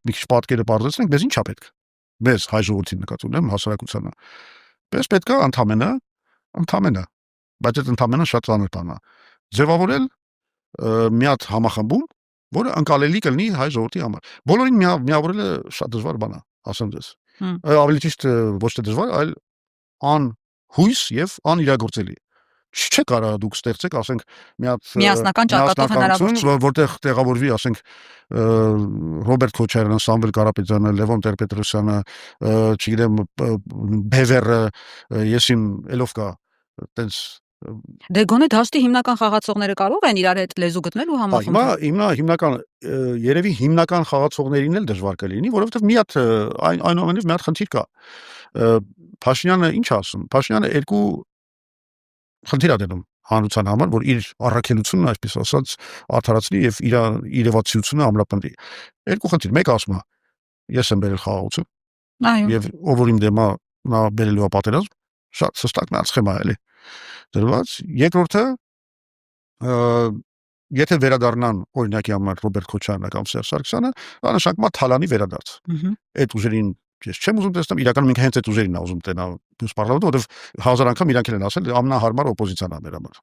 մի քիչ պատկերը բարձրացնենք, մեզ ի՞նչ է պետք։ Մեզ հայ ժողովրդին նկատի ունեմ, հասարակությանը։ Պես պետք է ընդամենը, բայց այդ ընդամենը շատ ծանր բան է։ Ձևավորել մի հատ համախմբում, որը ընկալելի կլինի հայ ժողովրդի համար։ Բոլորին միավորելը շատ դժվար բան է, ասեմ ձեզ։ Ավելի ճիշտ ոչ թե դժվար, այլ անհույս եւ անիրագործելի։ Չէ կարա դուք ստեղծեք, ասենք, մի հատ միասնական ճակատով հնարավոր չէ, որտեղ տեղավորվի, ասենք, Ռոբերտ Քոչարյանը, Սամվել Կարապետյանը, Լևոն Տեր-Պետրոսյանը, չգիտեմ, Բևերը, եսիմ ելով կա, տենց Դե գոնե դաշտի հիմնական խաղացողները կարող են իրար հետ լեզու գտնել ու համախմբվել։ Հիմնական երևի հիմնական խաղացողներին էլ դժվար կլինի, որովհետև մի հատ այնուամենայնիվ մի հատ խնդիր կա։ Փաշինյանը ինչ ասում։ Փաշինյանը երկու խնդիր ա դնում հանրության համար, որ իր առաքելությունն, այսպես ասած, արդարացնի եւ իր իրավացիությունը ամրապնդի։ Երկու խնդիր, մեկը ասում է, ես եմ բերել խաղաղություն։ Այո։ Եվ ով որ իմ դեմա նա բերելու է պատերազմ, շատ հստակ նա սխեմա է էլի։ Դրված, երկրորդը եթե վերադառնան օրինակի համար Ռոբերտ Քոչարյանը կամ Սերժ Սարգսյանը, դա նշանակում է Թալանի վերադարձ։ Այդ ուժերին ես չեմ ուզում տեսնել, իրականում ինքը հենց այդ ուժերին է ուզում տենալ մյուս պարլամենտում, որովհետև հազար անգամ իրանք են ասել ամենահարմար օպոզիցիան է մեր համար։